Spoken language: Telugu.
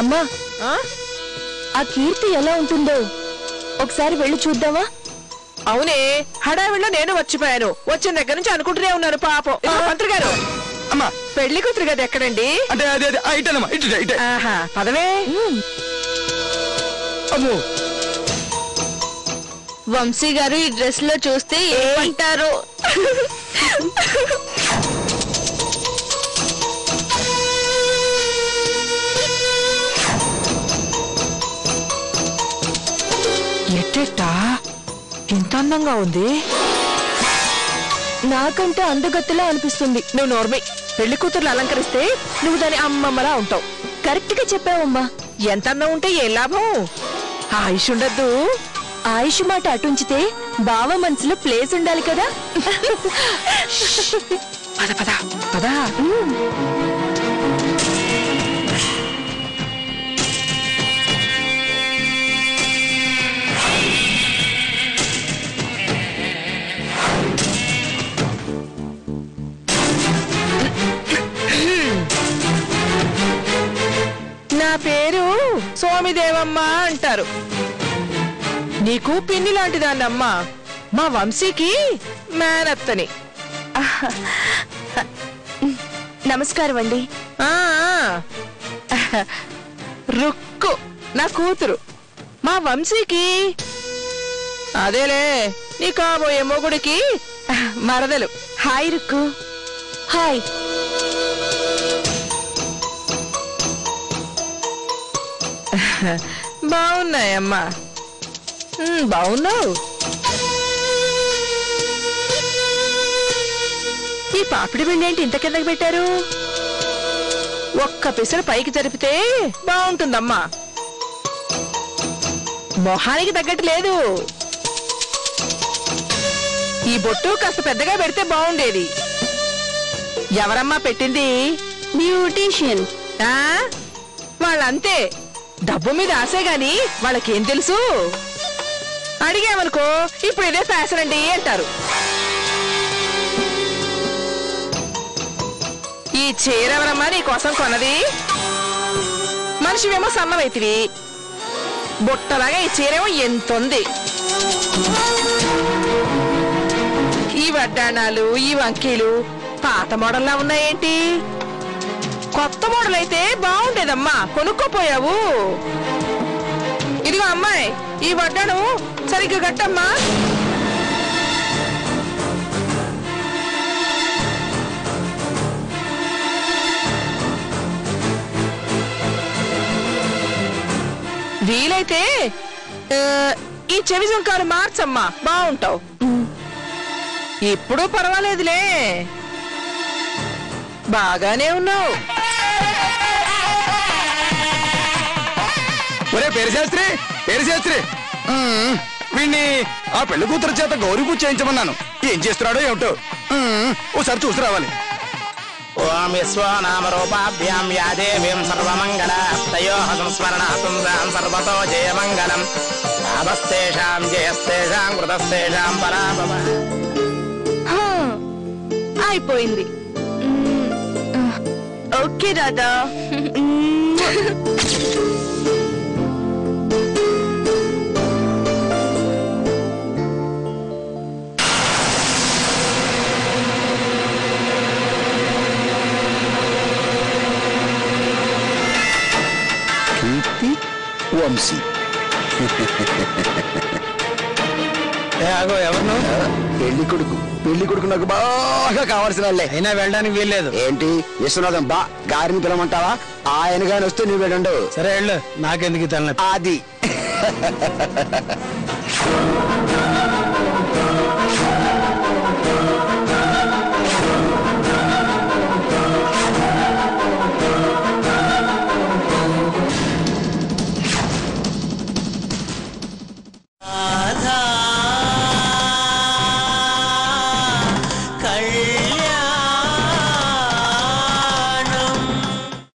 అమ్మా ఆ కీర్తి ఎలా ఉంటుందో ఒకసారి వెళ్ళి చూద్దామా? అవునే, హడావిడిలో నేను వచ్చిపోయాను. వచ్చిన దగ్గర నుంచి అనుకుంటూనే ఉన్నారు పాపం. మంత్రి గారు, అమ్మా పెళ్లి కూతురు కదా ఎక్కడండి? అంటే అదే ఇటేనమ్మా, ఇటే. ఆహా, పదవే. అమ్మో, వంశీ గారు ఈ డ్రెస్ లో చూస్తే ఏమంటారు? ఎట్టెట్టా ఎంత అందంగా ఉంది. నాకంటే అందగత్తెలా అనిపిస్తుంది. నువ్వు నోర్మి. పెళ్లి కూతుర్లు అలంకరిస్తే నువ్వు దాని అమ్మమ్మలా ఉంటావు. కరెక్ట్ గా చెప్పావమ్మా. ఎంత అందం ఉంటే ఏ లాభం? ఆయుష్ ఉండద్దు. ఆయుష్ మాట అటుంచితే బావ మనసులో ప్లేస్ ఉండాలి కదా. పద పద పద. నా పేరు సోమిదేవమ్మ అంటారు. నీకు పిన్ని లాంటిదాన్నమ్మా. మా వంశీకి మేనత్తని. నమస్కారం అండి. రుక్కు నా కూతురు. మా వంశీకి అదేలే నీ కాబోయే మొగుడికి మరదలు. హాయ్ రుక్కు. హాయ్. బాగున్నాయమ్మా. బాగున్నావు. ఈ పాపిడి బిళ్ళ ఏంటి ఇంత కిందకి పెట్టారు? ఒక్క పిసరు పైకి జరిపితే బాగుంటుందమ్మా. మొహానికి తగ్గట్టు లేదు. ఈ బొట్టు కాస్త పెద్దగా పెడితే బాగుండేది. ఎవరమ్మా పెట్టింది? బ్యూటీషియన్. వాళ్ళంతే, డబ్బు మీద ఆశే గాని వాళ్ళకేం తెలుసు? అడిగామనుకో ఇప్పుడు ఇదే ఫ్యాషన్ అండి అంటారు. ఈ చీర ఎవరమ్మా నీ కోసం కొన్నది? మనిషివేమో సన్నవైతివి, బుట్టలాగా ఈ చీరేమో ఎంతుంది. ఈ వడ్డాణాలు, ఈ వంకీలు పాత మోడల్లా ఉన్నాయేంటి? కొత్త మోడల్ అయితే బాగుండేదమ్మా, కొనుక్కోపోయావు. ఇదిగో అమ్మాయి, ఈ వడ్డాను సరిగ్గా కట్టమ్మా. వీలైతే ఈ చెవి జుంకాలు మార్చమ్మా, బాగుంటావు. ఇప్పుడు పర్వాలేదులే, బాగానే ఉన్నావు. ఒరే పేరు శాస్త్రి, వీణ్ణి ఆ పెళ్లి కూతురు చేత గౌరీ పూజ చేయించమన్నాను. ఏం చేస్తున్నాడో ఏమిటో, ఓసారి చూసి రావాలి. ఓం విశ్వనామరూపాభ్యాం యా దేవీం సర్వమంగళాస్తయోః సంస్మరణాతుం సర్వతో జయమంగళం. లాభస్తేషాం జయస్తేషాం కృతస్తేషాం పరాభవ. అయిపోయింది. ఓకే రాధా. కీర్తి, వంశీ. ఎవరు? పెళ్లి కొడుకు నాకు బాగా కావాల్సిన వాళ్ళే. అయినా వెళ్ళడానికి వీల్లేదు. ఏంటి విశ్వనాథం బా గారిని పిలవమంటావా? ఆయన గాని వస్తే నువ్వు వెళ్ళండు. సరే వెళ్ళు, నాకెందుకు తలనొప్పి. అది